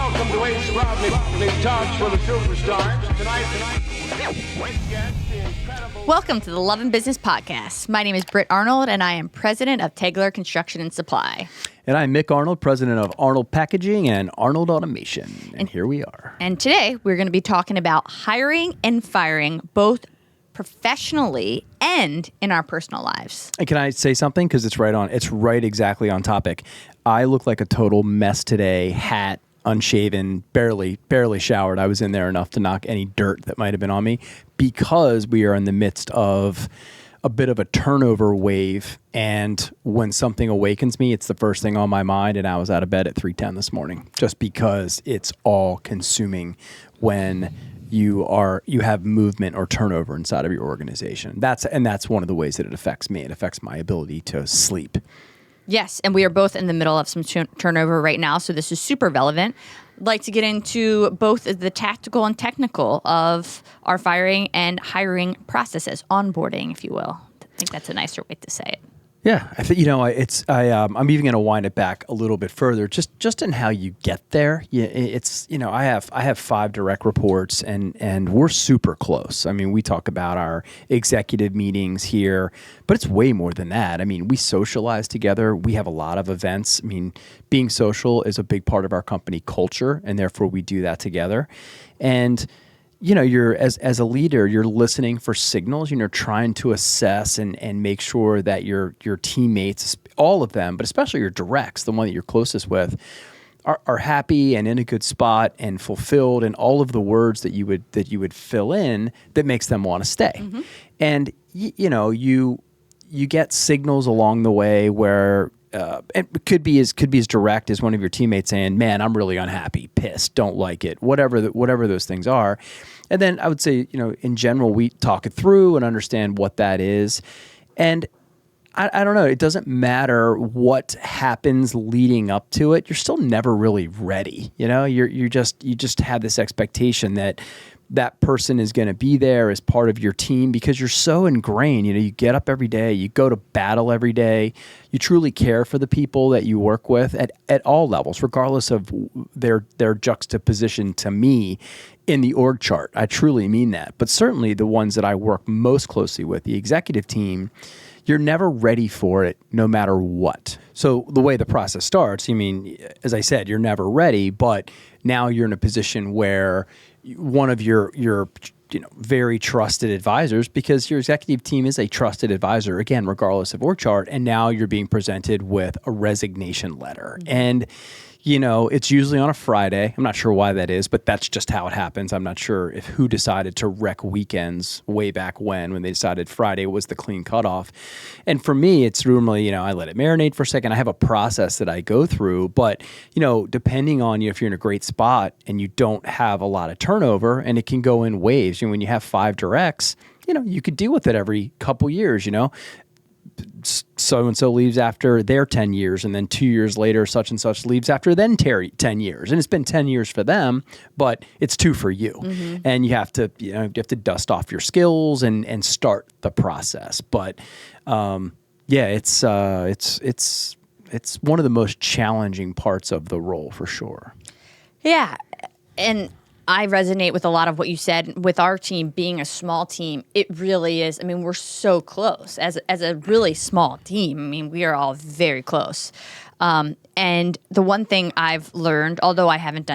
Welcome to Ace Rodney Talks with the Superstars. Tonight, Welcome to the Love and Business Podcast. My name is Britt Arnold, and I am president of Tegeler Construction and Supply. And I'm Mick Arnold, president of Arnold Packaging and Arnold Automation. And here we are. And today we're going to be talking about hiring and firing, both professionally and in our personal lives. And can I say something? Because it's right exactly on topic. I look like a total mess today, hat, unshaven, barely showered. I was in there enough to knock any dirt that might have been on me because we are in the midst of a bit of a turnover wave. And when something awakens me, it's the first thing on my mind. And I was out of bed at 3:10 this morning just because it's all consuming when you have movement or turnover inside of your organization. That's one of the ways that it affects me. It affects my ability to sleep. Yes, and we are both in the middle of some turnover right now, so this is super relevant. I'd like to get into both the tactical and technical of our firing and hiring processes, onboarding, if you will. I think that's a nicer way to say it. Yeah, I think I'm even going to wind it back a little bit further, just in how you get there. Yeah, I have 5 direct reports, and we're super close. I mean, we talk about our executive meetings here, but it's way more than that. I mean, we socialize together. We have a lot of events. I mean, being social is a big part of our company culture, and therefore we do that together. And you're as a leader, you're listening for signals, trying to assess and make sure that your teammates, all of them, but especially your directs, the one that you're closest with, are happy and in a good spot and fulfilled, and all of the words that you would fill in that makes them want to stay. Mm-hmm. And you get signals along the way where it could be as direct as one of your teammates saying, "Man, I'm really unhappy, pissed, don't like it," whatever those things are. And then I would say, in general, we talk it through and understand what that is. And I don't know, it doesn't matter what happens leading up to it. You're still never really ready. You just have this expectation that person is going to be there as part of your team because you're so ingrained. You get up every day, you go to battle every day, you truly care for the people that you work with at all levels, regardless of their juxtaposition to me in the org chart. I truly mean that. But certainly the ones that I work most closely with, the executive team, you're never ready for it no matter what. So the way the process starts, as I said, you're never ready, but now you're in a position where one of your very trusted advisors, because your executive team is a trusted advisor, again, regardless of org chart, and now you're being presented with a resignation letter. Mm-hmm. And it's usually on a Friday. I'm not sure why that is, but that's just how it happens. I'm not sure who decided to wreck weekends way back when they decided Friday was the clean cutoff. And for me, it's normally, I let it marinate for a second. I have a process that I go through, but, depending on if you're in a great spot and you don't have a lot of turnover, and it can go in waves. When you have 5 directs, you could deal with it every couple years, so-and-so leaves after their 10 years, and then 2 years later, such and such leaves after then 10 years. And it's been 10 years for them, but it's 2 for you. Mm-hmm. And you have to dust off your skills and start the process. But it's one of the most challenging parts of the role for sure. Yeah. And I resonate with a lot of what you said. With our team being a small team, it really is. We're so close as a really small team. We are all very close. And the one thing I've learned, although I haven't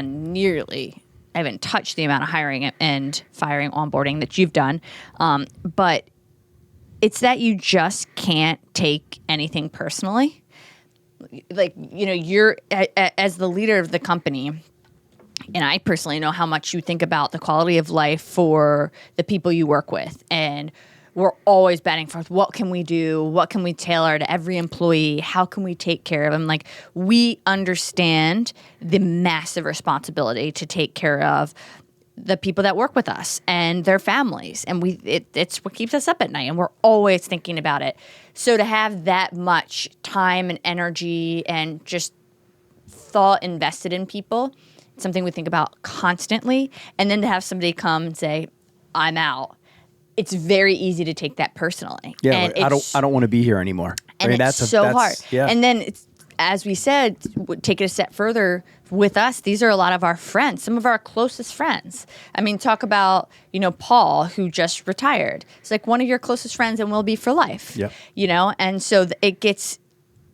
touched the amount of hiring and firing, onboarding that you've done, but it's that you just can't take anything personally. You're as the leader of the company. And I personally know how much you think about the quality of life for the people you work with. And we're always batting for what can we do? What can we tailor to every employee? How can we take care of them? We understand the massive responsibility to take care of the people that work with us and their families. And it's what keeps us up at night. And we're always thinking about it. So to have that much time and energy and just thought invested in people, something we think about constantly, and then to have somebody come and say, "I'm out," it's very easy to take that personally. Yeah, and I don't want to be here anymore. And that's so hard. Yeah. And then as we said, take it a step further with us. These are a lot of our friends, some of our closest friends. I mean, talk about, Paul, who just retired. It's like one of your closest friends and will be for life, Yep. And so it gets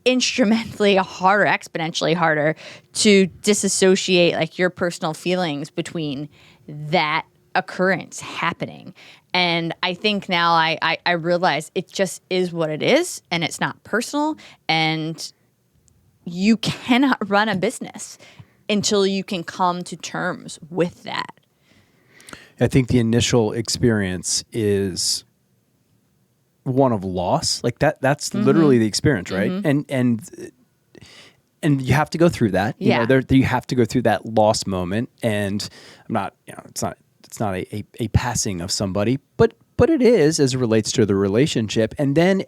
instrumentally harder, exponentially harder to disassociate like your personal feelings between that occurrence happening. And I think now I realize it just is what it is, and it's not personal, and you cannot run a business until you can come to terms with that. I think the initial experience is one of loss. Like that's literally the experience, right? And you have to go through that. You have to go through that loss moment. And I'm not, it's not a passing of somebody, but it is as it relates to the relationship. And then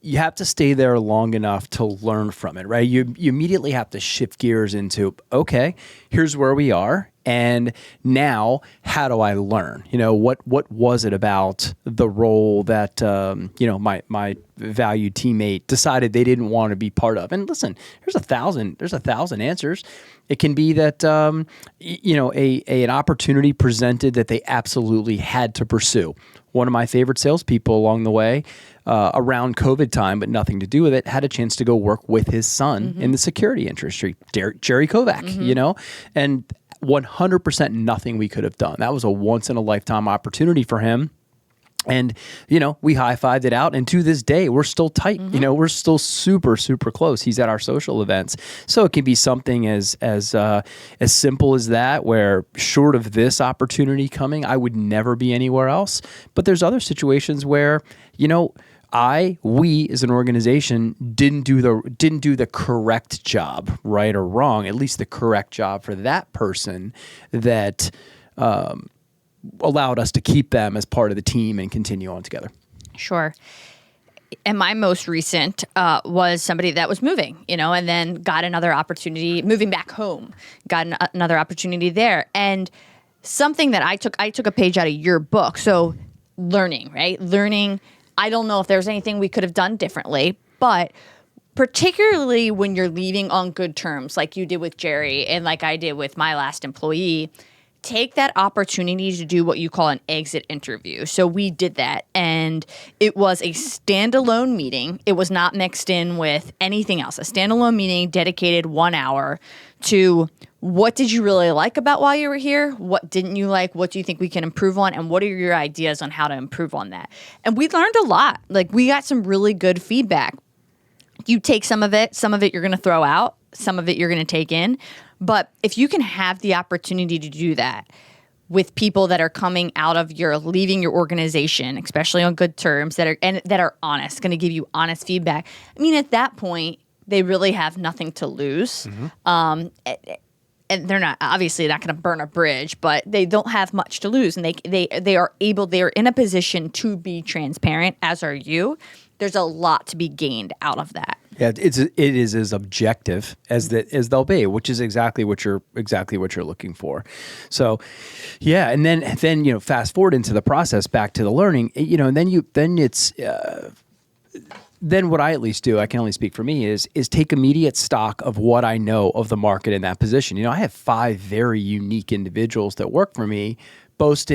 you have to stay there long enough to learn from it, right? You immediately have to shift gears into, okay, here's where we are. And now, how do I learn? What was it about the role that my valued teammate decided they didn't want to be part of? And listen, there's a thousand answers. It can be that an opportunity presented that they absolutely had to pursue. One of my favorite salespeople along the way, around COVID time, but nothing to do with it, had a chance to go work with his son in the security industry, Jerry Kovac. And 100% nothing we could have done. That was a once in a lifetime opportunity for him. And, we high-fived it out. And to this day, we're still tight. We're still super, super close. He's at our social events. So it can be something as simple as that, where short of this opportunity coming, I would never be anywhere else. But there's other situations where, we as an organization didn't do the correct job, right or wrong, at least the correct job for that person that allowed us to keep them as part of the team and continue on together. Sure. And my most recent was somebody that was moving, and then got another opportunity, moving back home, got another opportunity there. And something that I took a page out of your book. So learning, right? Learning. I don't know if there's anything we could have done differently, but particularly when you're leaving on good terms, like you did with Jerry and like I did with my last employee, take that opportunity to do what you call an exit interview. So we did that, and it was a standalone meeting. It was not mixed in with anything else. A standalone meeting dedicated 1 hour to what did you really like about while you were here? What didn't you like? What do you think we can improve on? And what are your ideas on how to improve on that? And we learned a lot. Like, we got some really good feedback. You take some of it you're going to throw out, some of it you're going to take in. But if you can have the opportunity to do that with people that are coming out of leaving your organization, especially on good terms, that are honest, going to give you honest feedback. I mean, at that point, they really have nothing to lose. And they're not obviously not going to burn a bridge, but they don't have much to lose, and they are in a position to be transparent, as are you. There's a lot to be gained out of that. Yeah, it is as objective as they'll be, which is exactly what you're looking for. So, yeah, and then fast forward into the process, back to the learning, then what I at least do, I can only speak for me, is take immediate stock of what I know of the market in that position. I have 5 very unique individuals that work for me, both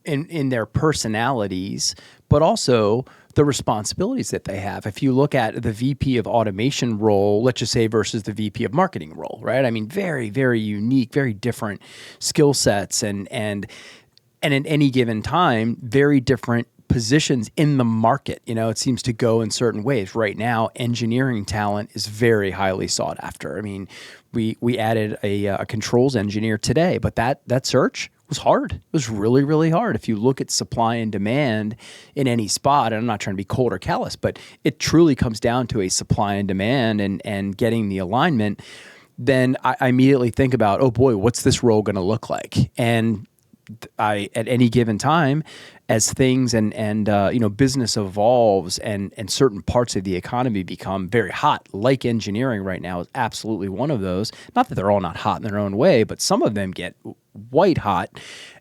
in their personalities, but also the responsibilities that they have. If you look at the VP of automation role, let's just say, versus the VP of marketing role, right? I mean, very, very unique, very different skill sets, and at any given time, very different positions in the market. It seems to go in certain ways. Right now, engineering talent is very highly sought after. I mean, we added a controls engineer today, but that search was hard. It was really, really hard. If you look at supply and demand in any spot, and I'm not trying to be cold or callous, but it truly comes down to a supply and demand and getting the alignment, then I immediately think about, oh boy, what's this role going to look like? And at any given time, as things and business evolves and certain parts of the economy become very hot, like engineering right now is absolutely one of those. Not that they're all not hot in their own way, but some of them get white hot.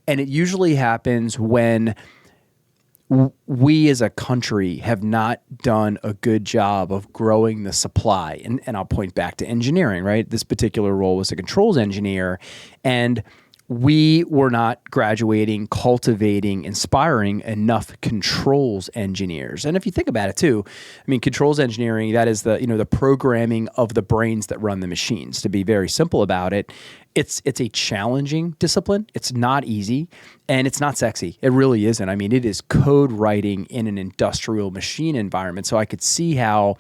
And it usually happens when we as a country have not done a good job of growing the supply. And I'll point back to engineering, right? This particular role was a controls engineer, and we were not graduating, cultivating, inspiring enough controls engineers. And if you think about it too, I mean, controls engineering, that is the programming of the brains that run the machines. To be very simple about it, it's a challenging discipline. It's not easy, and it's not sexy. It really isn't. I mean, it is code writing in an industrial machine environment. So I could see how,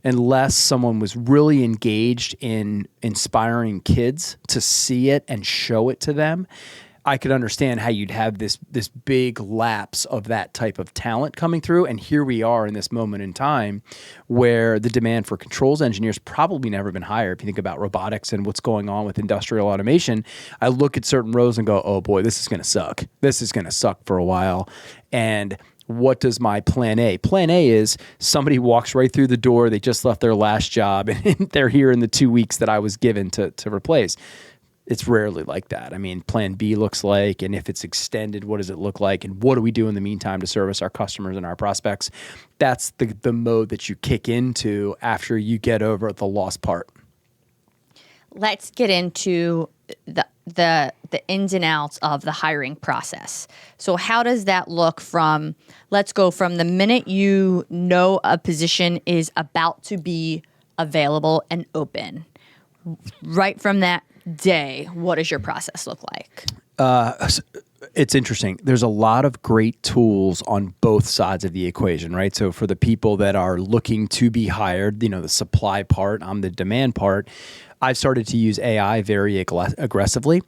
unless someone was really engaged in inspiring kids to see it and show it to them, I could understand how you'd have this big lapse of that type of talent coming through. And here we are in this moment in time where the demand for controls engineers probably never been higher. If you think about robotics and what's going on with industrial automation, I look at certain roles and go, oh boy, this is going to suck. This is going to suck for a while. And what does my plan A? Plan A is somebody walks right through the door. They just left their last job and they're here in the 2 weeks that I was given to replace. It's rarely like that. I mean, plan B looks like, and if it's extended, what does it look like? And what do we do in the meantime to service our customers and our prospects? That's the mode that you kick into after you get over the lost part. Let's get into the ins and outs of the hiring process. So how does that look let's go from the minute you know a position is about to be available and open, right from that day, what does your process look like? It's interesting. There's a lot of great tools on both sides of the equation, right? So for the people that are looking to be hired, the supply part, I'm the demand part, I've started to use AI very aggressively.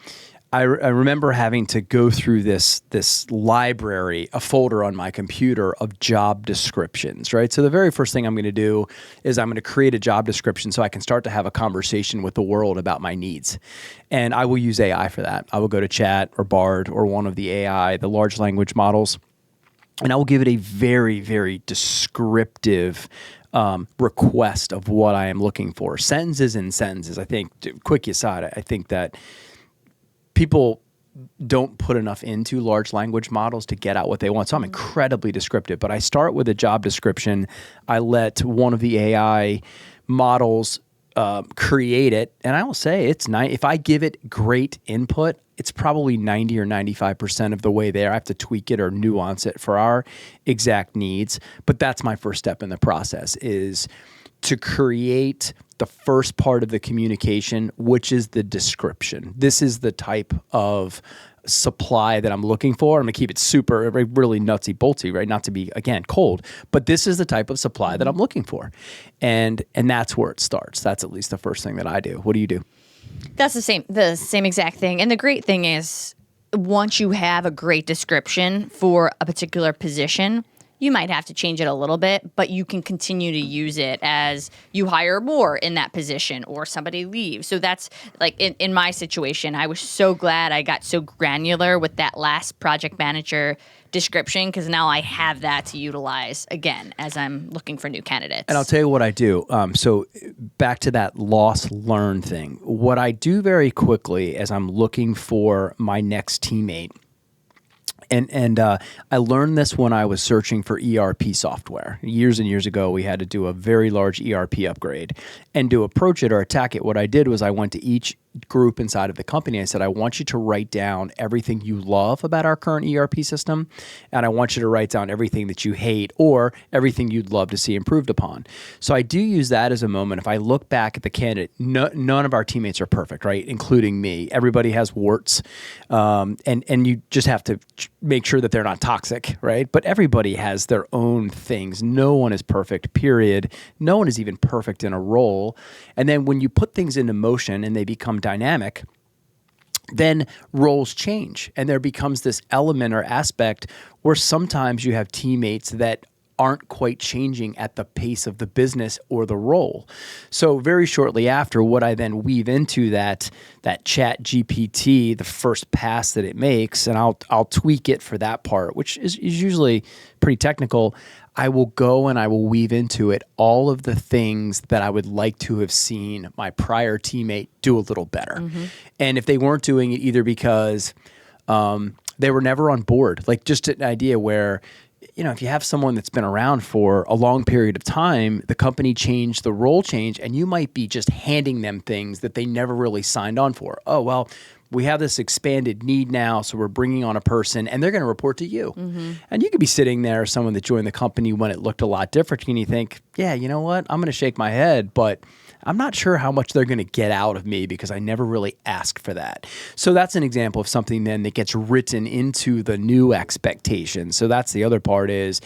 I remember having to go through this library, a folder on my computer of job descriptions, right? So the very first thing I'm going to do is I'm going to create a job description so I can start to have a conversation with the world about my needs. And I will use AI for that. I will go to Chat or Bard or one of the the large language models, and I will give it a very, very descriptive request of what I am looking for. Sentences and sentences. I think, quick aside, I think that people don't put enough into large language models to get out what they want. So I'm incredibly descriptive, but I start with a job description. I let one of the AI models create it. And I will say if I give it great input, it's probably 90 or 95% of the way there. I have to tweak it or nuance it for our exact needs. But that's my first step in the process, is to create the first part of the communication, which is the description. This is the type of supply that I'm looking for. I'm gonna keep it super, really nutsy boltsy, right? Not to be, again, cold, but this is the type of supply that I'm looking for. And that's where it starts. That's at least the first thing that I do. What do you do? That's the same exact thing. And the great thing is, once you have a great description for a particular position, you might have to change it a little bit, but you can continue to use it as you hire more in that position or somebody leaves. So that's like in my situation, I was so glad I got so granular with that last project manager description, because now I have that to utilize again as I'm looking for new candidates. And I'll tell you what I do. So back to that learn thing. What I do very quickly as I'm looking for my next teammate, and I learned this when I was searching for ERP software. Years and years ago, we had to do a very large ERP upgrade. And to approach it or attack it, what I did was I went to each group inside of the company. I said, I want you to write down everything you love about our current ERP system, and I want you to write down everything that you hate or everything you'd love to see improved upon. So I do use that as a moment. If I look back at the candidate, none of our teammates are perfect, right? Including me. Everybody has warts, and you just have to make sure that they're not toxic, right? But everybody has their own things. No one is perfect, period. No one is even perfect in a role. And then when you put things into motion and they become dynamic, then roles change, and there becomes this element or aspect where sometimes you have teammates that aren't quite changing at the pace of the business or the role. So very shortly after, what I then weave into that Chat GPT, the first pass that it makes, and I'll tweak it for that part, which is usually pretty technical. I will go and I will weave into it all of the things that I would like to have seen my prior teammate do a little better. Mm-hmm. And if they weren't doing it either because they were never on board, like just an idea where if you have someone that's been around for a long period of time, the company changed, the role changed, and you might be just handing them things that they never really signed on for. Oh, well, we have this expanded need now, so we're bringing on a person, and they're going to report to you. And you could be sitting there, someone that joined the company when it looked a lot different, and you think, yeah, you know what? I'm going to shake my head, but I'm not sure how much they're going to get out of me because I never really asked for that. So that's an example of something then that gets written into the new expectation. So that's the other part, is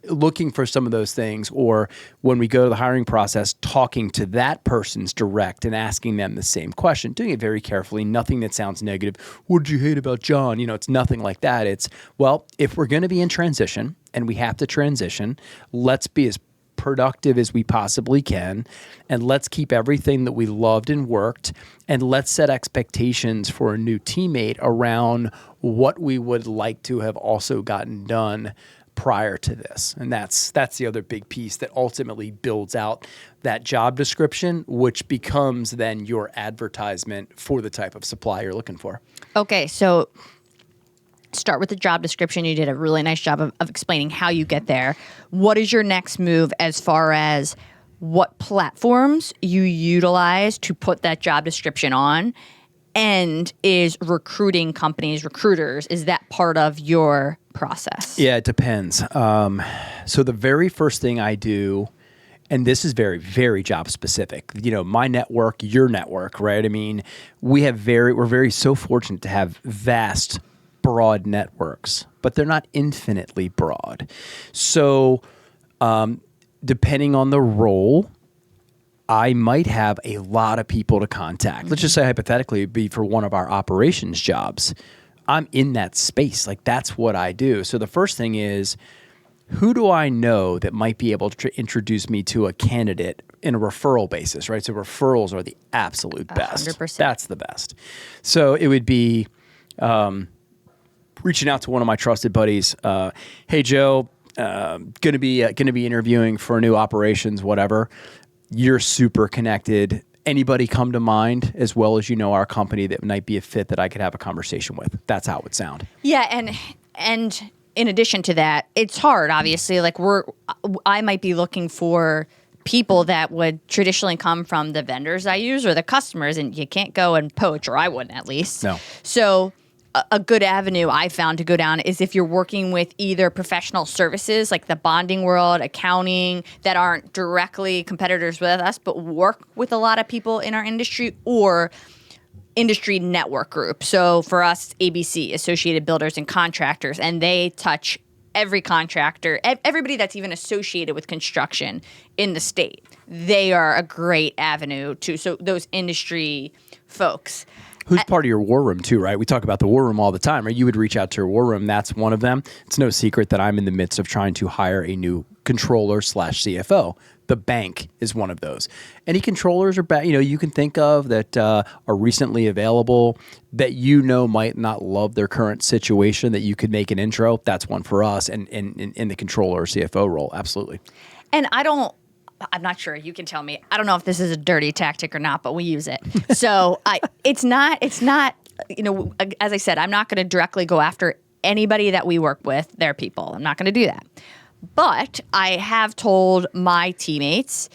looking for some of those things, or when we go to the hiring process, talking to that person's direct and asking them the same question, doing it very carefully, nothing that sounds negative. What did you hate about John? It's nothing like that. It's, well, if we're going to be in transition and we have to transition, let's be as productive as we possibly can, and let's keep everything that we loved and worked, and let's set expectations for a new teammate around what we would like to have also gotten done prior to this. And that's the other big piece that ultimately builds out that job description, which becomes then your advertisement for the type of supply you're looking for. Okay, so start with the job description. You did a really nice job of explaining how you get there. What is your next move as far as what platforms you utilize to put that job description on? And is recruiting companies, recruiters, is that part of your process? Yeah, it depends. So the very first thing I do, and this is very, very job specific, my network, your network, right? I mean, we're very so fortunate to have vast, broad networks, but they're not infinitely broad. So depending on the role, I might have a lot of people to contact. Let's just say hypothetically it'd be for one of our operations jobs. I'm in that space. Like, that's what I do. So the first thing is, who do I know that might be able to introduce me to a candidate in a referral basis, right? So referrals are the absolute best. 100%. That's the best. So it would be reaching out to one of my trusted buddies. Hey, Joe, gonna be interviewing for a new operations, whatever. You're super connected. Anybody come to mind, as well as our company, that might be a fit that I could have a conversation with? That's how it would sound. Yeah, and in addition to that, it's hard, obviously. Like, I might be looking for people that would traditionally come from the vendors I use or the customers, and you can't go and poach, or I wouldn't at least. No. So a good avenue I found to go down is if you're working with either professional services like the bonding world, accounting, that aren't directly competitors with us, but work with a lot of people in our industry, or industry network group. So for us, ABC, Associated Builders and Contractors, and they touch every contractor, everybody that's even associated with construction in the state. They are a great avenue too. So those industry folks. Who's part of your war room too, right? We talk about the war room all the time, right? You would reach out to your war room. That's one of them. It's no secret that I'm in the midst of trying to hire a new controller/CFO. The bank is one of those. Any controllers you can think of that are recently available that might not love their current situation, that you could make an intro. That's one for us, and in the controller or CFO role, absolutely. And I'm not sure. You can tell me. I don't know if this is a dirty tactic or not, but we use it. So it's not, as I said, I'm not going to directly go after anybody that we work with, their people. I'm not going to do that. But I have told my teammates,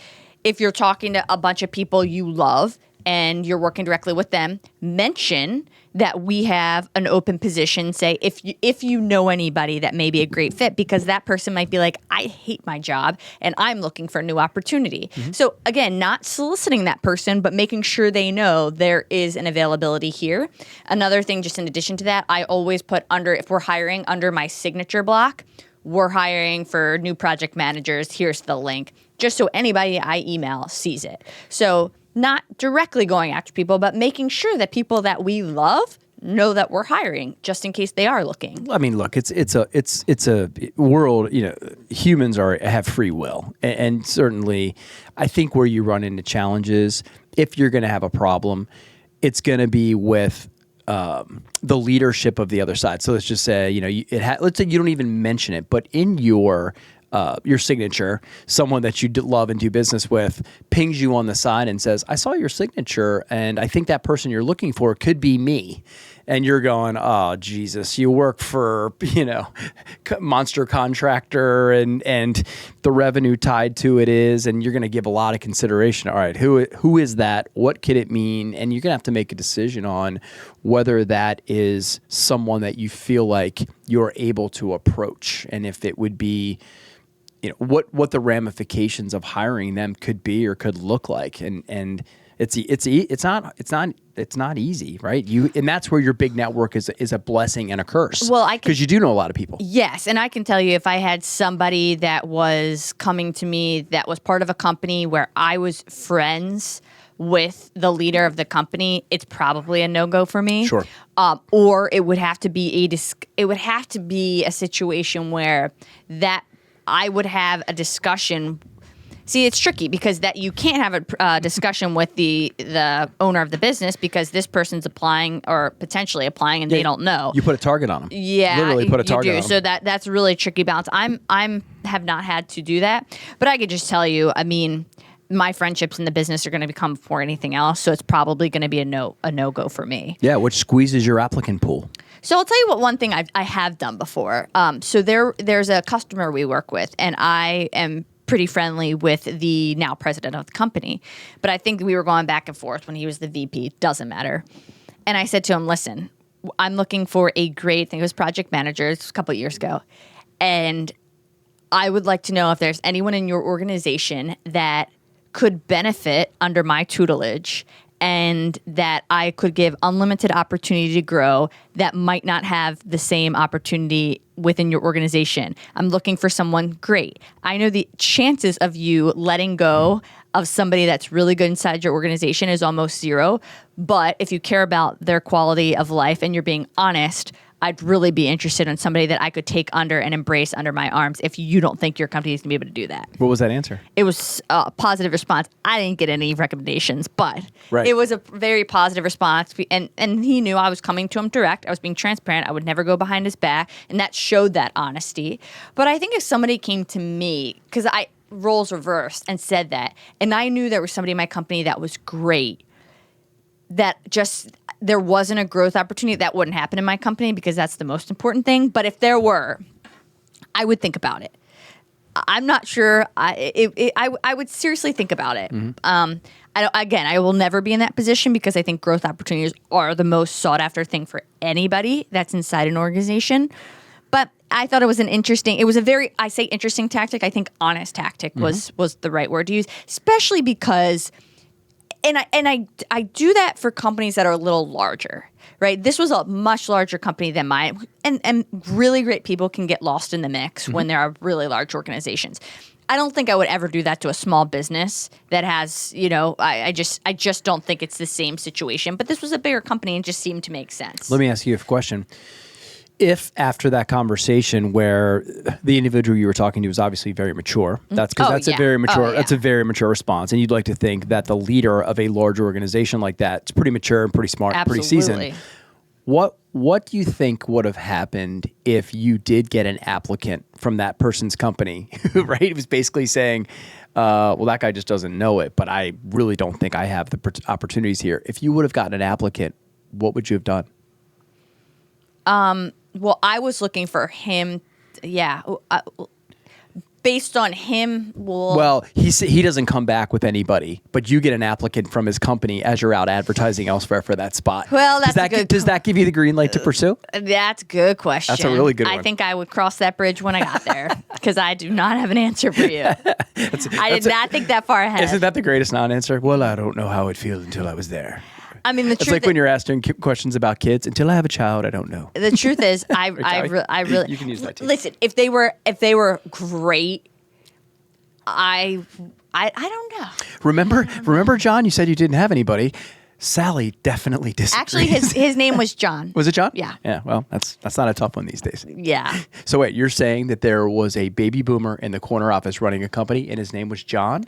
if you're talking to a bunch of people you love and you're working directly with them, mention that we have an open position. Say, if you know anybody that may be a great fit, because that person might be like, I hate my job and I'm looking for a new opportunity. Mm-hmm. So again, not soliciting that person, but making sure they know there is an availability here. Another thing, just in addition to that, I always put if we're hiring, under my signature block, we're hiring for new project managers. Here's the link, just so anybody I email sees it. So not directly going after people, but making sure that people that we love know that we're hiring, just in case they are looking. I mean, look, it's a world. Humans have free will, and certainly, I think where you run into challenges, if you're going to have a problem, it's going to be with the leadership of the other side. So let's just say, let's say you don't even mention it, but in your signature, someone that you love and do business with pings you on the side and says, I saw your signature and I think that person you're looking for could be me. and you're going, oh Jesus, you work for monster contractor, and the revenue tied to it is, and you're going to give a lot of consideration. All right, who is that? What could it mean? And you're going to have to make a decision on whether that is someone that you feel like you're able to approach, and if it would be, what the ramifications of hiring them could be or could look like, and it's not easy, right? And that's where your big network is a blessing and a curse. Well, because you do know a lot of people. Yes, and I can tell you, if I had somebody that was coming to me that was part of a company where I was friends with the leader of the company, it's probably a no-go for me. Sure. Or it would have to be a situation where that I would have a discussion. See, it's tricky because that you can't have a discussion with the owner of the business because this person's applying or potentially applying and they don't know. You put a target on them. Yeah, literally put a target on them. So that's really a tricky balance. I'm have not had to do that, but I could just tell you. I mean, my friendships in the business are going to become before anything else, so it's probably going to be a no go for me. Yeah, which squeezes your applicant pool. So I'll tell you what one thing I have done before. So there's a customer we work with, and I am pretty friendly with the now president of the company. But I think we were going back and forth when he was the VP. Doesn't matter. And I said to him, listen, I'm looking for a great, I think it was project manager. It was a couple of years ago. And I would like to know if there's anyone in your organization that could benefit under my tutelage and that I could give unlimited opportunity to grow that might not have the same opportunity within your organization. I'm looking for someone great. I know the chances of you letting go of somebody that's really good inside your organization is almost zero. But if you care about their quality of life and you're being honest, I'd really be interested in somebody that I could take under and embrace under my arms if you don't think your company is going to be able to do that. What was that answer? It was a positive response. I didn't get any recommendations, but It was a very positive response. And he knew I was coming to him direct. I was being transparent. I would never go behind his back. And that showed that honesty. But I think if somebody came to me, because roles reversed and said that, and I knew there was somebody in my company that was great, that just there wasn't a growth opportunity, that wouldn't happen in my company because that's the most important thing. But if there were, I would think about it. I'm not sure. I would seriously think about it. Mm-hmm. I will never be in that position because I think growth opportunities are the most sought after thing for anybody that's inside an organization. But I thought it was I say interesting tactic. I think honest tactic was the right word to use, especially because. And I do that for companies that are a little larger, right? This was a much larger company than mine, and really great people can get lost in the mix when there are really large organizations. I don't think I would ever do that to a small business that has, I just don't think it's the same situation. But this was a bigger company and just seemed to make sense. Let me ask you a question. If after that conversation where the individual you were talking to was obviously very mature, that's a very mature response, and you'd like to think that the leader of a large organization like that is pretty mature and pretty smart, Absolutely. pretty seasoned. What do you think would have happened if you did get an applicant from that person's company, right? It was basically saying, well, that guy just doesn't know it, but I really don't think I have the opportunities here. If you would have gotten an applicant, what would you have done? Well, I was looking for him. Yeah. Based on him, well, he doesn't come back with anybody, but you get an applicant from his company as you're out advertising elsewhere for that spot. Well, does that give you the green light to pursue? That's a good question. That's a really good one. I think I would cross that bridge when I got there because I do not have an answer for you. I did not think that far ahead. Isn't that the greatest non-answer? Well, I don't know how it feels until I was there. I mean, it's like when you're asking questions about kids. Until I have a child, I don't know. The truth is, I really you can use that too. Listen, if they were great, I don't know. Remember, John? You said you didn't have anybody. Sally definitely disagrees. Actually, his name was John. Was it John? Yeah. Yeah. Well, that's not a tough one these days. Yeah. So wait, you're saying that there was a baby boomer in the corner office running a company, and his name was John?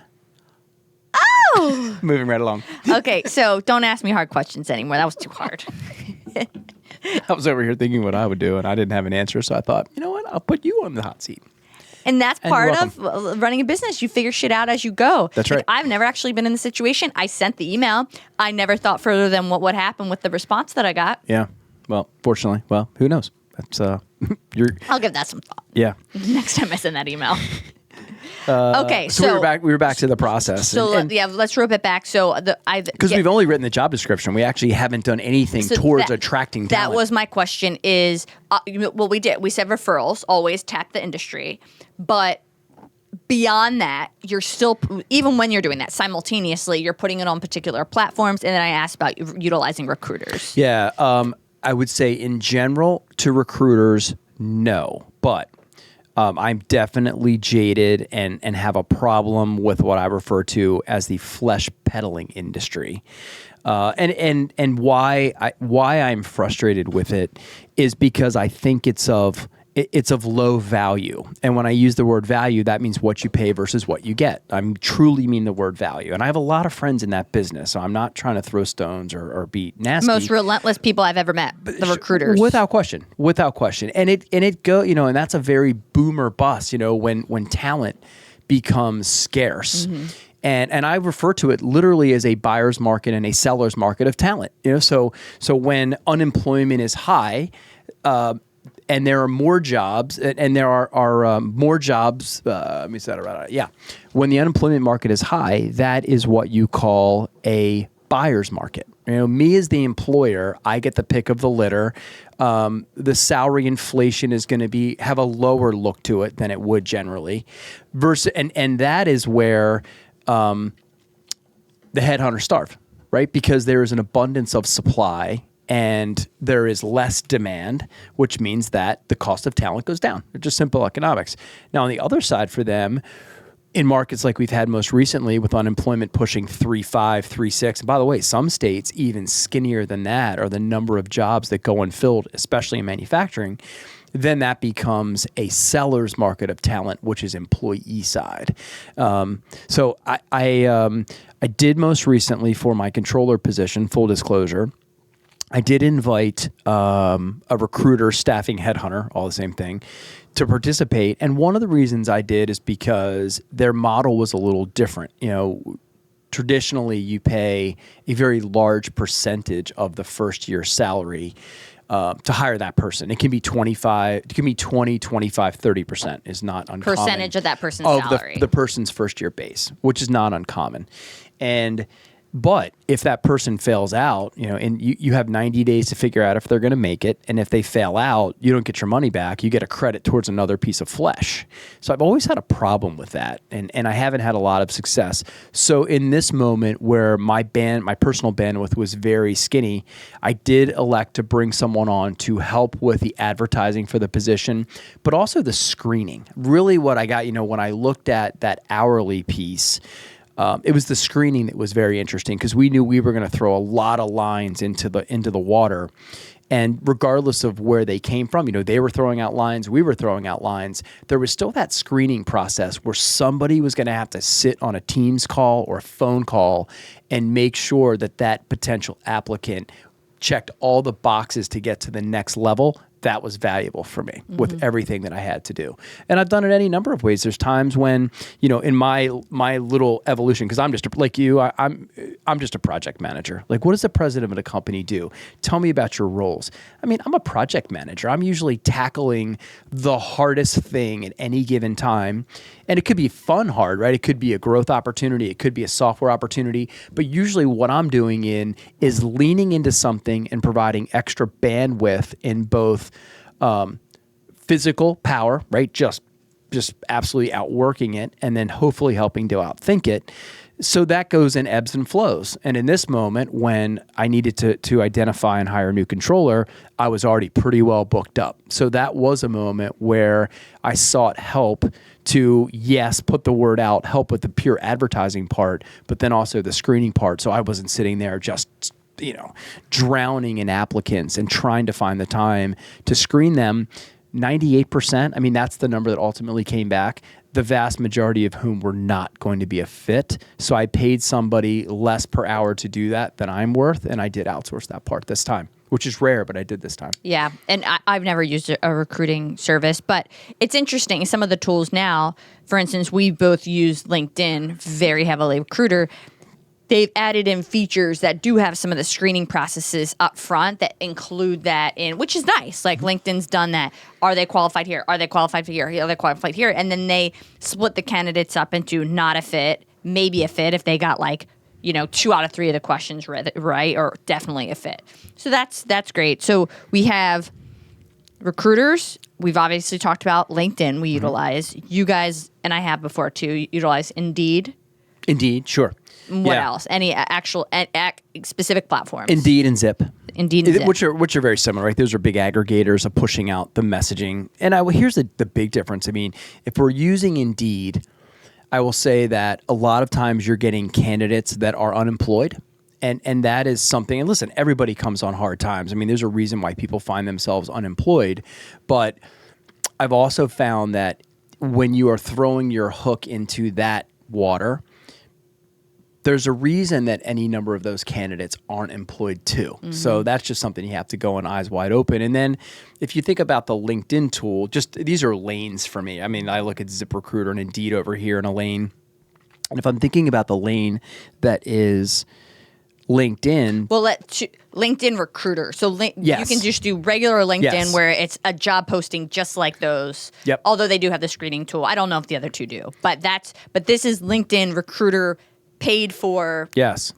Oh. Moving right along. Okay, so don't ask me hard questions anymore. That was too hard. I was over here thinking what I would do, and I didn't have an answer, so I thought, you know what? I'll put you on the hot seat. And that's part of running a business. You figure shit out as you go. That's right. I've never actually been in the situation. I sent the email. I never thought further than what would happen with the response that I got. Yeah. Well, fortunately, who knows? That's I'll give that some thought. Yeah. Next time I send that email. Okay, So we were back to the process. So let's rope it back. So because we've only written the job description, we actually haven't done anything towards attracting talent. That was my question. We did. We said referrals. Always tap the industry, but beyond that, you're still, even when you're doing that simultaneously, you're putting it on particular platforms. And then I asked about utilizing recruiters. Yeah, I would say in general to recruiters, no, but. I'm definitely jaded and have a problem with what I refer to as the flesh peddling industry. And why I'm frustrated with it is because I think it's of low value. And when I use the word value, that means what you pay versus what you get. I truly mean the word value. And I have a lot of friends in that business, so I'm not trying to throw stones or be nasty. Most relentless people I've ever met, the recruiters. Without question. And and that's a very boomer bust, when talent becomes scarce. Mm-hmm. And I refer to it literally as a buyer's market and a seller's market of talent. So when unemployment is high, and there are more jobs, and there are more jobs. Let me set it right. Yeah, when the unemployment market is high, that is what you call a buyer's market. Me as the employer, I get the pick of the litter. The salary inflation is going to have a lower look to it than it would generally. And that is where the headhunters starve, right? Because there is an abundance of supply. And there is less demand, which means that the cost of talent goes down. It's just simple economics. Now, on the other side for them, in markets like we've had most recently with unemployment pushing 3.5, 3.6, and by the way, some states even skinnier than that are the number of jobs that go unfilled, especially in manufacturing, then that becomes a seller's market of talent, which is employee side. So I did most recently for my controller position, full disclosure, I did invite a recruiter, staffing headhunter, all the same thing, to participate. And one of the reasons I did is because their model was a little different. Traditionally, you pay a very large percentage of the first year's salary to hire that person. It can be 25, 30% is not uncommon. Percentage of that person's salary. The person's first year base, which is not uncommon. But if that person fails out, and you have 90 days to figure out if they're going to make it. And if they fail out, you don't get your money back. You get a credit towards another piece of flesh. So I've always had a problem with that. And I haven't had a lot of success. So in this moment where my personal bandwidth was very skinny, I did elect to bring someone on to help with the advertising for the position, but also the screening. Really what I got, when I looked at that hourly piece, it was the screening that was very interesting because we knew we were going to throw a lot of lines into the water. And regardless of where they came from, they were throwing out lines, we were throwing out lines. There was still that screening process where somebody was going to have to sit on a Teams call or a phone call and make sure that potential applicant checked all the boxes to get to the next level. That was valuable for me with everything that I had to do. And I've done it any number of ways. There's times when, in my little evolution, because I'm just like you, I'm just a project manager. Like, what does the president of a company do? Tell me about your roles. I mean, I'm a project manager. I'm usually tackling the hardest thing at any given time. And it could be fun hard, right? It could be a growth opportunity. It could be a software opportunity. But usually what I'm doing is leaning into something and providing extra bandwidth in both physical power, right? Just absolutely outworking it, and then hopefully helping to outthink it. So that goes in ebbs and flows. And in this moment, when I needed to identify and hire a new controller, I was already pretty well booked up. So that was a moment where I sought help to, yes, put the word out, help with the pure advertising part, but then also the screening part. So I wasn't sitting there just drowning in applicants and trying to find the time to screen them. 98%, I mean, that's the number that ultimately came back, the vast majority of whom were not going to be a fit. So I paid somebody less per hour to do that than I'm worth, and I did outsource that part this time, which is rare, but I did this time. Yeah, and I've never used a recruiting service, but it's interesting. Some of the tools now, for instance, we both use LinkedIn very heavily. Recruiter, they've added in features that do have some of the screening processes up front that include that in, which is nice. Like LinkedIn's done that. Are they qualified here? Are they qualified here? Are they qualified here? And then they split the candidates up into not a fit, maybe a fit if they got like, 2 out of 3 of the questions right, or definitely a fit. So that's great. So we have recruiters. We've obviously talked about LinkedIn. We utilize. You guys, and I have before too, utilize Indeed. Indeed, sure. What else? Any actual specific platforms? Indeed and Zip. Indeed and Zip. Which are very similar, right? Those are big aggregators of pushing out the messaging. And here's the big difference. I mean, if we're using Indeed, I will say that a lot of times you're getting candidates that are unemployed. And that is something, and listen, everybody comes on hard times. I mean, there's a reason why people find themselves unemployed. But I've also found that when you are throwing your hook into that water, there's a reason that any number of those candidates aren't employed too. Mm-hmm. So that's just something you have to go in eyes wide open. And then if you think about the LinkedIn tool, just these are lanes for me. I mean, I look at ZipRecruiter and Indeed over here in a lane. And if I'm thinking about the lane that is LinkedIn. Well, LinkedIn Recruiter. So yes. You can just do regular LinkedIn yes. where it's a job posting just like those. Yep. Although they do have the screening tool. I don't know if the other two do. But this is LinkedIn Recruiter paid for. Yes.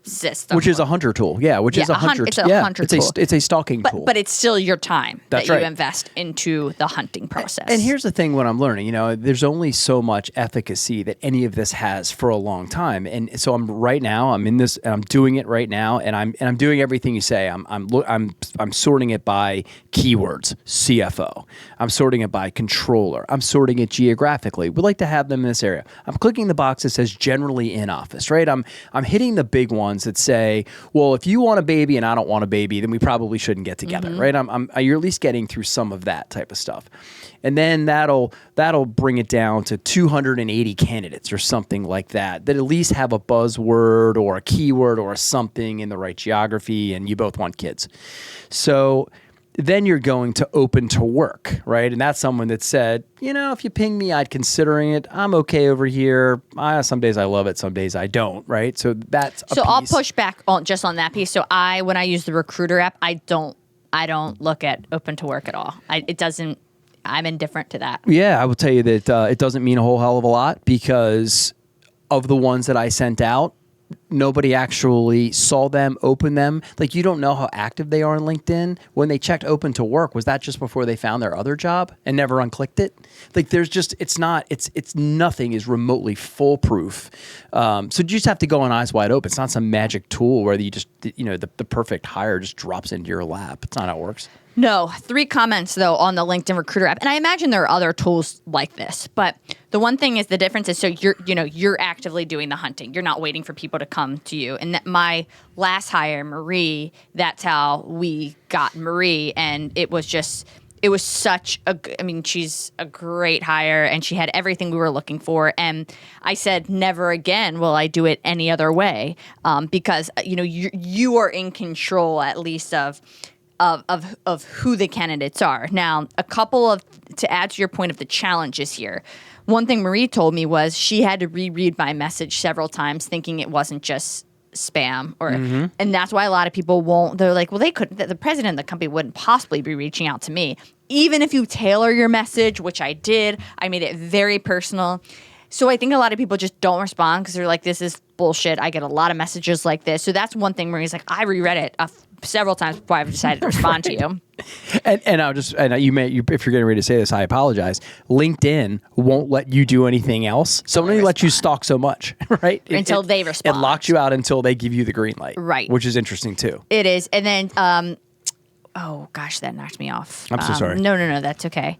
System. Which is a hunter tool. Yeah, which is a hunter tool. It's a hunter tool. It's a stalking tool. But it's still your time That's that right. you invest into the hunting process. And here's the thing what I'm learning, there's only so much efficacy that any of this has for a long time. And so I'm in this and I'm doing it right now and I'm doing everything you say. I'm sorting it by keywords, CFO. I'm sorting it by controller. I'm sorting it geographically. We'd like to have them in this area. I'm clicking the box that says generally in office, right? I'm hitting the big ones that say, well, if you want a baby and I don't want a baby, then we probably shouldn't get together, mm-hmm. right? You're at least getting through some of that type of stuff. And then that'll bring it down to 280 candidates or something like that at least have a buzzword or a keyword or something in the right geography, and you both want kids. So then you're going to open to work, right? And that's someone that said, if you ping me, I'd considering it. I'm okay over here. Some days I love it, some days I don't, right? So that's a piece. I'll push back on that piece. So when I use the Recruiter app, I don't look at open to work at all. I'm indifferent to that. Yeah, I will tell you that it doesn't mean a whole hell of a lot because of the ones that I sent out, nobody actually saw them, opened them. Like, you don't know how active they are on LinkedIn. When they checked open to work, was that just before they found their other job and never unclicked it? Like, it's nothing is remotely foolproof. So you just have to go on eyes wide open. It's not some magic tool where you just, the perfect hire just drops into your lap. It's not how it works. No, 3 comments though on the LinkedIn Recruiter app, and I imagine there are other tools like this. But the one thing is the difference is so you're actively doing the hunting. You're not waiting for people to come to you. And that my last hire, Marie, that's how we got Marie, and it was such she's a great hire, and she had everything we were looking for. And I said, never again will I do it any other way, because you are in control at least of who the candidates are. Now, to add to your point of the challenges here, one thing Marie told me was she had to reread my message several times thinking it wasn't just spam and that's why a lot of people won't. They're like, well, the president of the company wouldn't possibly be reaching out to me. Even if you tailor your message, which I did, I made it very personal. So I think a lot of people just don't respond because they're like, this is bullshit. I get a lot of messages like this. So that's one thing Marie's like, I reread it several times before I've decided to respond to you. And if you're getting ready to say this, I apologize. LinkedIn won't let you do anything else. So only let you stalk so much, right? Until they respond. It locks you out until they give you the green light. Right. Which is interesting too. It is. And then, oh gosh, that knocked me off. I'm so sorry. No, that's okay.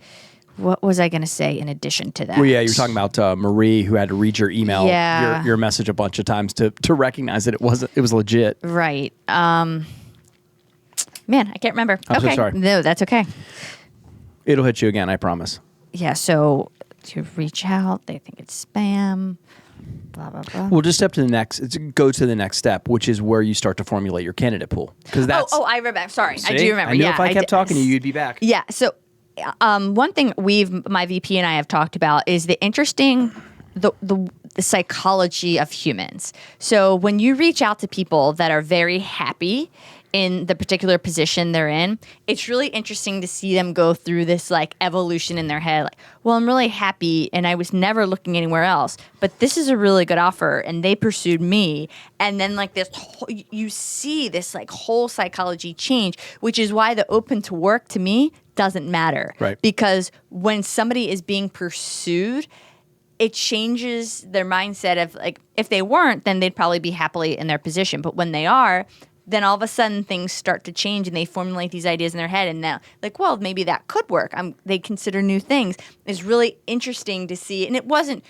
What was I going to say in addition to that? Well, yeah, you're talking about Marie, who had to read your email, yeah. your message a bunch of times to recognize that it was legit. Right. Man, I can't remember. I'm so sorry. No, that's okay. It'll hit you again, I promise. Yeah, so to reach out, they think it's spam, blah, blah, blah. We'll just go to the next step, which is where you start to formulate your candidate pool. Oh, I remember. Sorry, See? I do remember. I knew if I kept talking to you, you'd be back. Yeah, so one thing my VP and I have talked about is the interesting, the psychology of humans. So when you reach out to people that are very happy in the particular position they're in, it's really interesting to see them go through this like evolution in their head. Like, well, I'm really happy and I was never looking anywhere else, but this is a really good offer and they pursued me. And then like this, you see this like whole psychology change, which is why the open to work to me doesn't matter. Right. Because when somebody is being pursued, it changes their mindset of like, if they weren't, then they'd probably be happily in their position. But when they are, then all of a sudden things start to change and they formulate these ideas in their head and now like, well, maybe that could work. They consider new things. It's really interesting to see. And it wasn't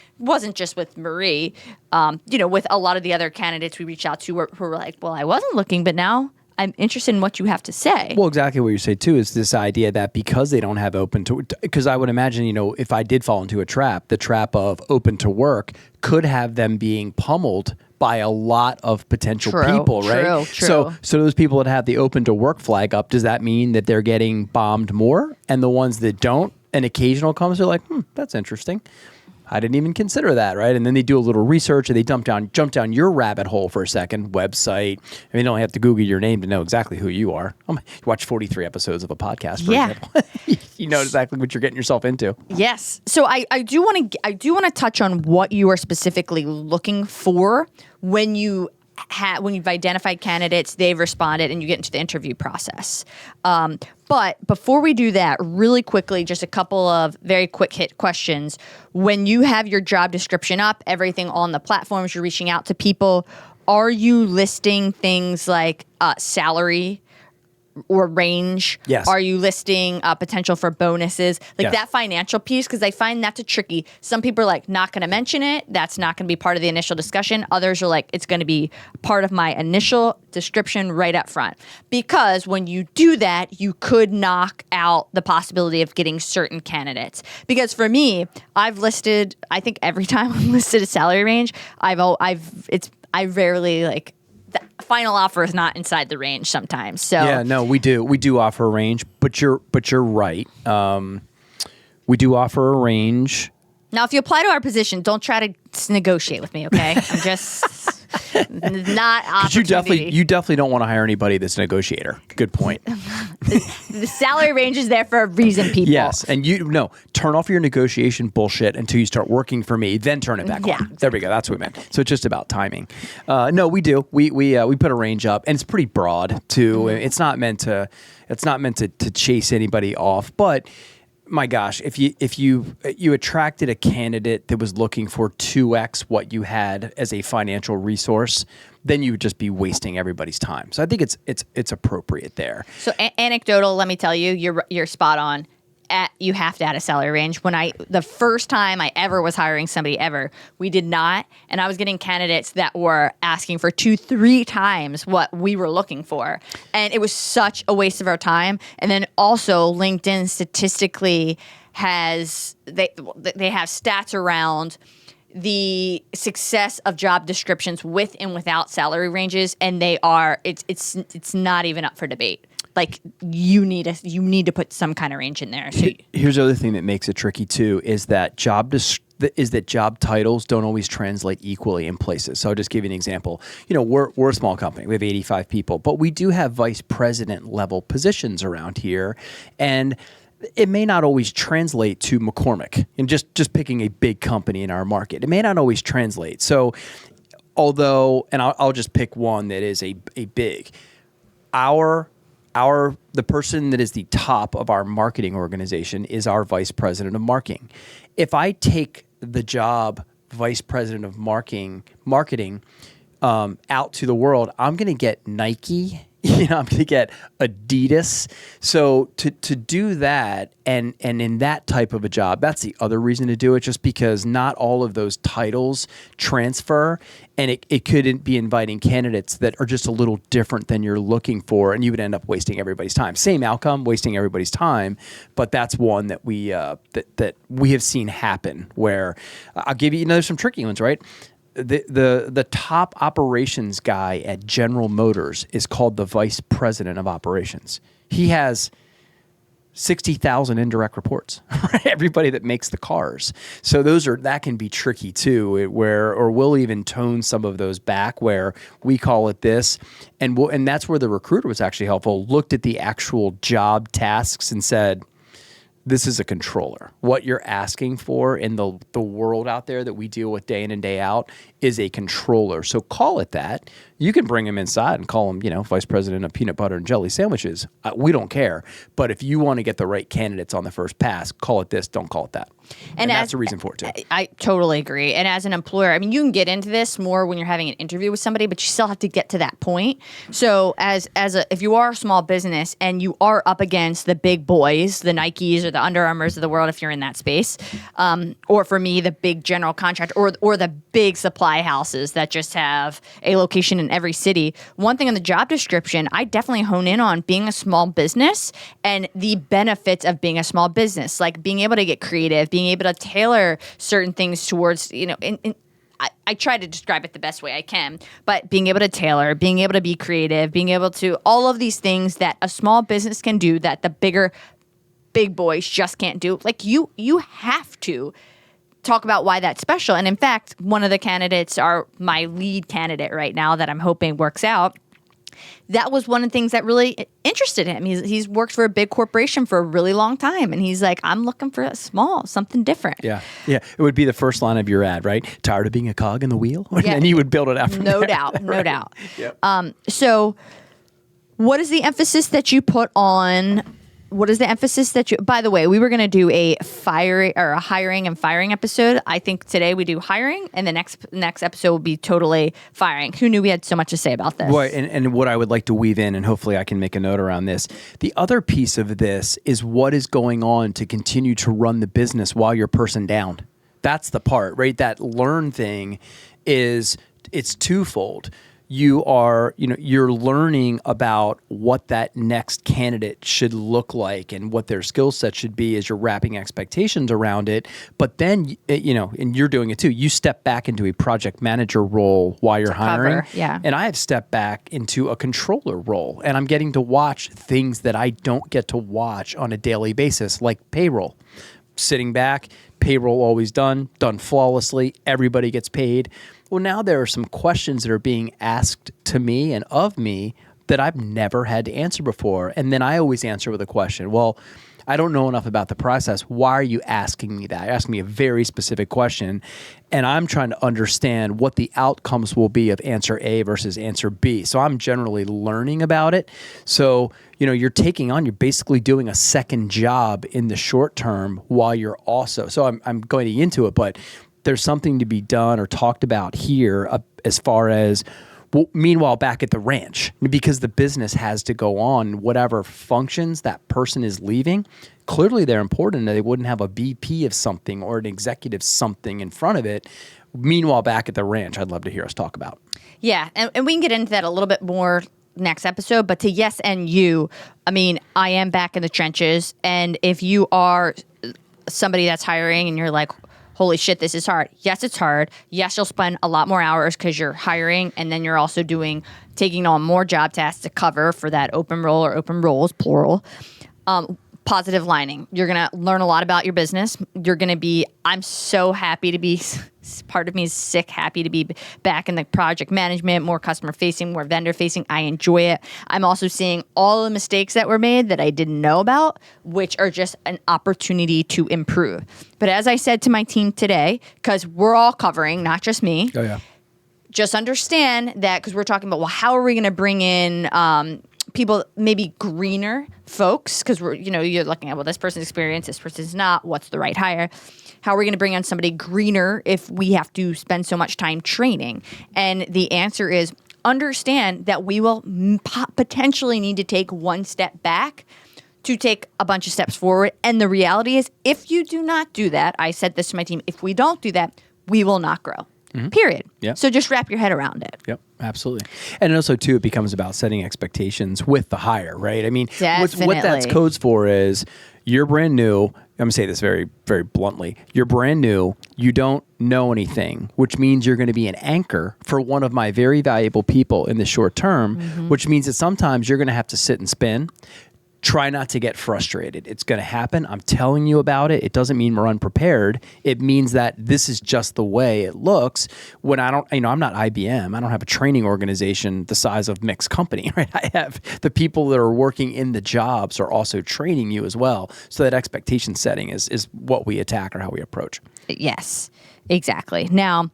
just with Marie, with a lot of the other candidates we reached out to who were like, well, I wasn't looking, but now I'm interested in what you have to say. Well, exactly what you say too is this idea that because they don't have open to, because I would imagine, if I did fall into a trap, the trap of open to work could have them being pummeled by a lot of potential people, right? True. So those people that have the open to work flag up, does that mean that they're getting bombed more? And the ones that don't, an occasional comes, they're like, that's interesting. I didn't even consider that, right? And then they do a little research and they jump down your rabbit hole for a second, website. I mean, you don't have to Google your name to know exactly who you are. You watch 43 episodes of a podcast, for example. You know exactly what you're getting yourself into. Yes. So I do want to touch on what you are specifically looking for when you've identified candidates, they've responded, and you get into the interview process. But before we do that, really quickly, just a couple of very quick hit questions. When you have your job description up, everything on the platforms, you're reaching out to people, are you listing things like salary or range? Yes. Are you listing potential for bonuses? Like that financial piece, because I find that's a tricky. Some people are like, not going to mention it. That's not going to be part of the initial discussion. Others are like, it's going to be part of my initial description right up front. Because when you do that, you could knock out the possibility of getting certain candidates. Because for me, I've listed, I think every time I've listed a salary range, I rarely like, the final offer is not inside the range sometimes. So yeah, no, we do offer a range, but you're right. We do offer a range. Now, if you apply to our position, don't try to negotiate with me, okay? I'm just not opportunity. You definitely don't want to hire anybody that's a negotiator. Good point. The salary range is there for a reason, people. Yes, and turn off your negotiation bullshit until you start working for me, then turn it back on. There we go. That's what we meant. So it's just about timing. No, we do. We put a range up, and it's pretty broad too. It's not meant to chase anybody off, but my gosh, if you attracted a candidate that was looking for 2x what you had as a financial resource, then you would just be wasting everybody's time. So I think it's appropriate there. So anecdotal, let me tell you, you're spot on. You have to add a salary range. The first time I ever was hiring somebody ever, we did not, and I was getting candidates that were asking for 2-3 times what we were looking for, and it was such a waste of our time. And then also, LinkedIn statistically they have stats around the success of job descriptions with and without salary ranges, and it's not even up for debate. Like you need to put some kind of range in there. So here's the other thing that makes it tricky too is that job titles don't always translate equally in places. So I'll just give you an example. We're a small company. We have 85 people, but we do have vice president level positions around here, and it may not always translate to McCormick. And just picking a big company in our market, it may not always translate. So although, and I'll just pick one that is a big, the person that is the top of our marketing organization is our vice president of marketing. If I take the job vice president of marketing out to the world, I'm going to get Nike. I'm going to get Adidas. So to do that and in that type of a job, that's the other reason to do it, just because not all of those titles transfer, and it couldn't be inviting candidates that are just a little different than you're looking for, and you would end up wasting everybody's time. Same outcome, wasting everybody's time, but that's one that we have seen happen where I'll give you, there's some tricky ones, right? The top operations guy at General Motors is called the vice president of operations. He has 60,000 indirect reports, right? Everybody that makes the cars. So that can be tricky too, or we'll even tone some of those back where we call it this. And that's where the recruiter was actually helpful, looked at the actual job tasks and said, this is a controller. What you're asking for in the world out there that we deal with day in and day out is a controller. So call it that. You can bring him inside and call him, vice president of peanut butter and jelly sandwiches. We don't care. But if you want to get the right candidates on the first pass, call it this, don't call it that. And that's the reason for it too. I totally agree. And as an employer, I mean, you can get into this more when you're having an interview with somebody, but you still have to get to that point. So if you are a small business and you are up against the big boys, the Nikes or the Under Armours of the world, if you're in that space, or for me, the big general contractor or the big supply houses that just have a location in every city. One thing on the job description, I definitely hone in on being a small business and the benefits of being a small business, like being able to get creative, being able to tailor certain things towards, I try to describe it the best way I can, but being able to tailor, being able to be creative, being able to all of these things that a small business can do that the big boys just can't do. Like you have to talk about why that's special. And in fact, one of the candidates are my lead candidate right now that I'm hoping works out. That was one of the things that really interested him. He's worked for a big corporation for a really long time. And he's like, I'm looking for something different. Yeah. It would be the first line of your ad, right? Tired of being a cog in the wheel? Yeah. And you would build it out from there. No doubt. Yep. So what is the emphasis that you put on? What is the emphasis that by the way, we were going to do a hiring and firing episode. I think today we do hiring and the next episode will be totally firing. Who knew we had so much to say about this? Well, and what I would like to weave in, and hopefully I can make a note around this. The other piece of this is what is going on to continue to run the business while you're person down. That's the part, right? That learn thing it's twofold. You're learning about what that next candidate should look like and what their skill set should be as you're wrapping expectations around it. But then, and you're doing it too, you step back into a project manager role while you're hiring. Yeah. And I have stepped back into a controller role, and I'm getting to watch things that I don't get to watch on a daily basis, like payroll. Sitting back, payroll always done flawlessly, everybody gets paid. Well, now there are some questions that are being asked to me and of me that I've never had to answer before. And then I always answer with a question. Well, I don't know enough about the process. Why are you asking me that? You're asking me a very specific question. And I'm trying to understand what the outcomes will be of answer A versus answer B. So I'm generally learning about it. So, you're basically doing a second job in the short term while you're also, so I'm going into it, but there's something to be done or talked about here as far as, well, meanwhile, back at the ranch, because the business has to go on, whatever functions that person is leaving, clearly they're important. They wouldn't have a VP of something or an executive something in front of it. Meanwhile, back at the ranch, I'd love to hear us talk about. Yeah, and we can get into that a little bit more next episode, but to yes and you, I am back in the trenches. And if you are somebody that's hiring and you're like, holy shit, this is hard. Yes, it's hard. Yes, you'll spend a lot more hours because you're hiring, and then you're also taking on more job tasks to cover for that open role or open roles, plural. Positive lining. You're going to learn a lot about your business. I'm so happy to be, part of me is sick happy to be back in the project management, more customer facing, more vendor facing. I enjoy it. I'm also seeing all the mistakes that were made that I didn't know about, which are just an opportunity to improve. But as I said to my team today, because we're all covering, not just me. Oh, yeah. Just understand that, because we're talking about, well, how are we going to bring in people, maybe greener folks, because you're looking at, well, this person's experienced, this person's not, what's the right hire? How are we going to bring on somebody greener if we have to spend so much time training? And the answer is understand that we will potentially need to take one step back to take a bunch of steps forward. And the reality is, if you do not do that, I said this to my team, if we don't do that, we will not grow. Mm-hmm. Period. Yep. So just wrap your head around it. Yep, absolutely. And also, too, it becomes about setting expectations with the hire, right? What that's codes for is you're brand new. I'm going to say this very, very bluntly. You're brand new. You don't know anything, which means you're going to be an anchor for one of my very valuable people in the short term, which means that sometimes you're going to have to sit and spin, try not to get frustrated. It's going to happen. I'm telling you about it. It doesn't mean we're unprepared. It means that this is just the way it looks. When I don't, I'm not IBM. I don't have a training organization the size of Mick's company, right? I have the people that are working in the jobs are also training you as well. So that expectation setting is what we attack or how we approach. Yes, exactly. Now,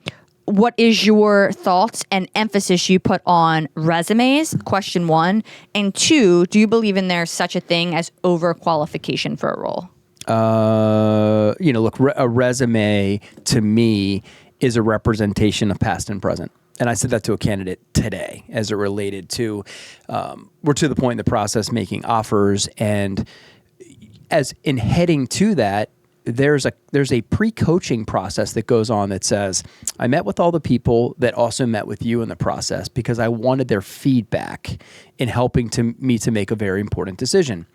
what is your thoughts and emphasis you put on resumes? Question 1. And 2, do you believe in there's such a thing as overqualification for a role? Look, a resume to me is a representation of past and present. And I said that to a candidate today as it related to, we're to the point in the process making offers. And as in heading to that, there's a pre-coaching process that goes on that says, I met with all the people that also met with you in the process because I wanted their feedback in helping me to make a very important decision.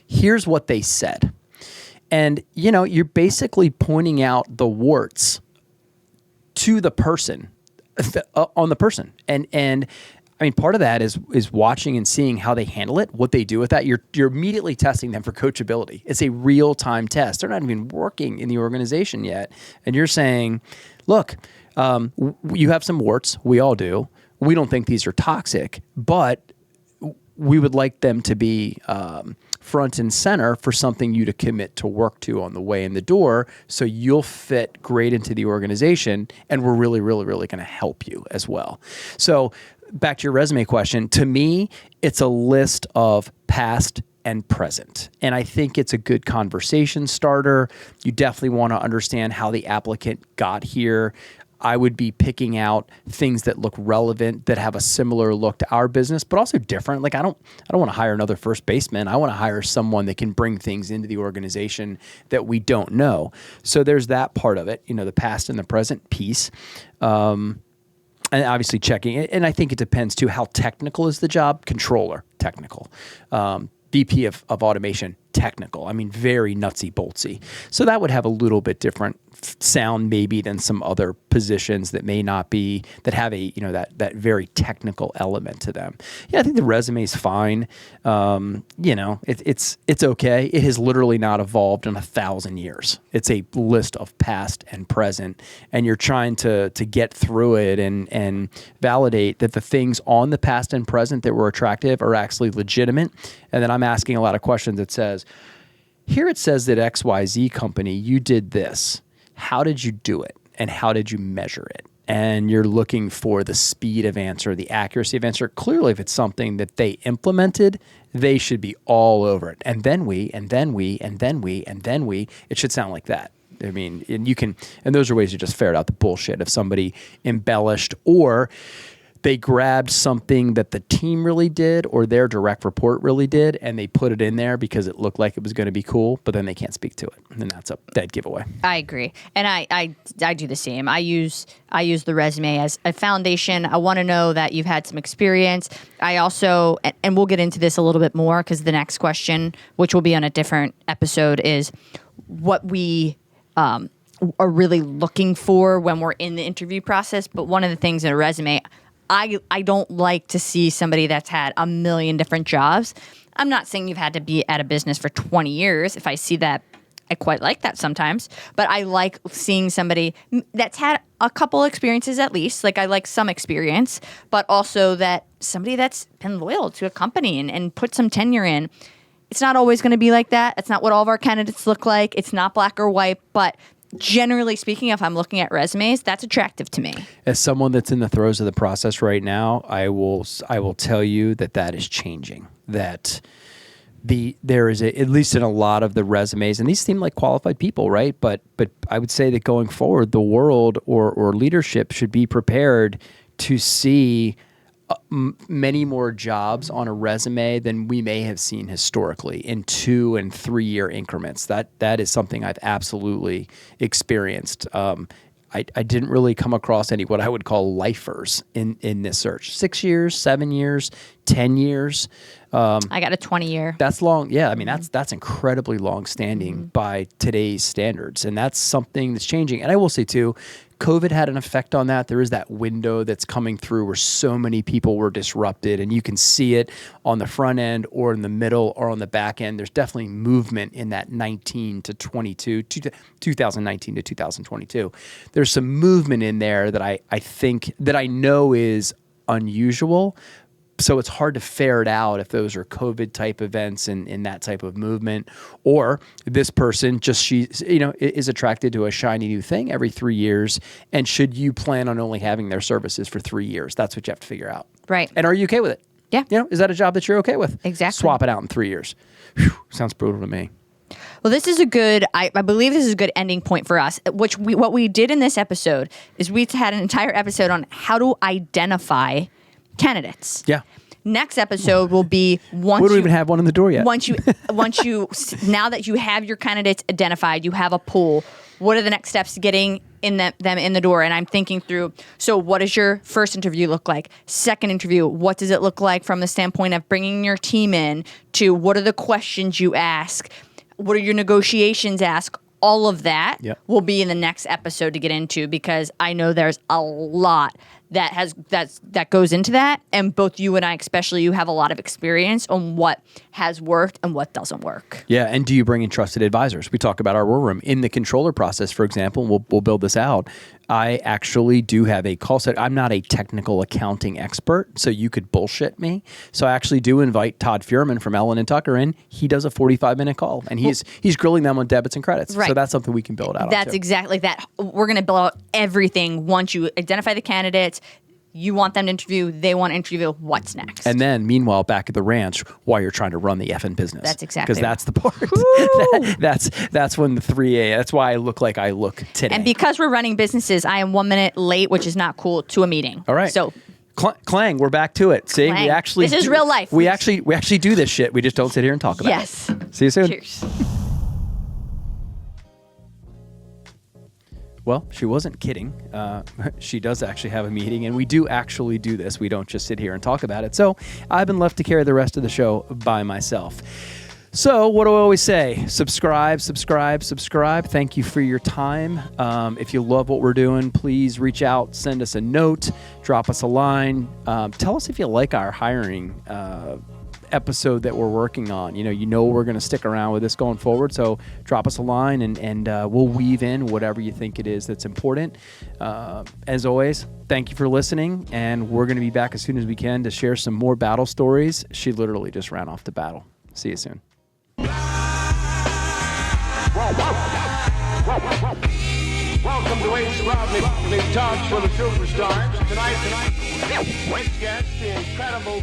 Here's what they said. And, you're basically pointing out the warts to the person, on the person. And I mean, part of that is watching and seeing how they handle it, what they do with that. You're immediately testing them for coachability. It's a real-time test. They're not even working in the organization yet. And you're saying, look, you have some warts. We all do. We don't think these are toxic, but we would like them to be front and center for something you to commit to work to on the way in the door, so you'll fit great into the organization, and we're really, really, really going to help you as well. So back to your resume question, to me, it's a list of past and present. And I think it's a good conversation starter. You definitely want to understand how the applicant got here. I would be picking out things that look relevant, that have a similar look to our business, but also different. Like I don't want to hire another first baseman. I want to hire someone that can bring things into the organization that we don't know. So there's that part of it, the past and the present piece. And obviously checking, and I think it depends too, how technical is the job? Controller, technical. VP of automation, technical. I mean, very nutsy boltsy. So that would have a little bit different sound maybe than some other positions that may not be, that have a, that very technical element to them. Yeah, I think the resume is fine. It's okay. It has literally not evolved in 1,000 years. It's a list of past and present, and you're trying to get through it and validate that the things on the past and present that were attractive are actually legitimate. And then I'm asking a lot of questions that says, here it says that XYZ company, you did this. How did you do it? And how did you measure it? And you're looking for the speed of answer, the accuracy of answer. Clearly, if it's something that they implemented, they should be all over it. And then we, it should sound like that. I mean, and those are ways to just ferret out the bullshit if somebody embellished or they grabbed something that the team really did or their direct report really did, and they put it in there because it looked like it was going to be cool, but then they can't speak to it. And that's a dead giveaway. I agree. And I do the same. I use the resume as a foundation. I want to know that you've had some experience. I also, and we'll get into this a little bit more because the next question, which will be on a different episode, is what we are really looking for when we're in the interview process. But one of the things in a resume, I don't like to see somebody that's had a million different jobs. I'm not saying you've had to be at a business for 20 years. If I see that, I quite like that sometimes. But I like seeing somebody that's had a couple experiences at least. Like I like some experience, but also that somebody that's been loyal to a company and put some tenure in. It's not always going to be like that. It's not what all of our candidates look like. It's not black or white, but generally speaking, if I'm looking at resumes, that's attractive to me. As someone that's in the throes of the process right now, I will tell you that is changing. That there is at least in a lot of the resumes, and these seem like qualified people, right? But I would say that going forward, the world or leadership should be prepared to see many more jobs on a resume than we may have seen historically in 2 and 3 year increments. That is something I've absolutely experienced. I didn't really come across any what I would call lifers in this search. 6 years, 7 years, 10 years. I got a 20-year. That's long. Yeah, I mean that's incredibly long standing by today's standards, and that's something that's changing. And I will say too, COVID had an effect on that. There is that window that's coming through where so many people were disrupted, and you can see it on the front end or in the middle or on the back end. There's definitely movement in that 19 to 22, 2019 to 2022. There's some movement in there that I think that I know is unusual. So it's hard to ferret out if those are COVID type events and that type of movement, or this person is attracted to a shiny new thing every 3 years. And should you plan on only having their services for 3 years? That's what you have to figure out. Right. And are you okay with it? Yeah. Is that a job that you're okay with? Exactly. Swap it out in 3 years. Whew, sounds brutal to me. Well, this is a good, I believe this is a good ending point for us, what we did in this episode is we had an entire episode on how to identify candidates. Yeah. Next episode will be we don't even have one in the door yet. Once you now that you have your candidates identified, you have a pool. What are the next steps to getting them in the door? And I'm thinking through, so what does your first interview look like? Second interview, what does it look like from the standpoint of bringing your team in, to what are the questions you ask? What are your negotiations ask? All of that will be in the next episode to get into, because I know there's a lot that goes into that, and both you and I, especially you, have a lot of experience on what has worked and what doesn't work. Yeah, and do you bring in trusted advisors? We talk about our war room in the controller process, for example. We'll build this out. I actually do have a call set. I'm not a technical accounting expert, so you could bullshit me. So I actually do invite Todd Fuhrman from Ellen and Tucker in. He does a 45-minute call, and he's grilling them on debits and credits. Right. So that's something we can build out. That's exactly that. We're going to build out everything once you identify the candidates. You want them to interview. They want to interview. What's next? And then, meanwhile, back at the ranch, while you're trying to run the effing business. That's exactly because that's the part. That's when the 3 a.m. That's why I look like I look today. And because we're running businesses, I am 1 minute late, which is not cool, to a meeting. All right. So Clang, we're back to it. See, we actually this is real life. We actually do this shit. We just don't sit here and talk about it. See you soon. Cheers. Well, she wasn't kidding. She does actually have a meeting, and we do actually do this. We don't just sit here and talk about it. So I've been left to carry the rest of the show by myself. So what do I always say? Subscribe. Thank you for your time. If you love what we're doing, please reach out, send us a note, drop us a line. Tell us if you like our hiring episode that we're working on. We're going to stick around with this going forward, so drop us a line and we'll weave in whatever you think it is that's important. As always, thank you for listening, and we're going to be back as soon as we can to share some more battle stories. She literally just ran off to battle. See you soon. Welcome to Ace Rodney Talks for the Superstars. Tonight, guest, the incredible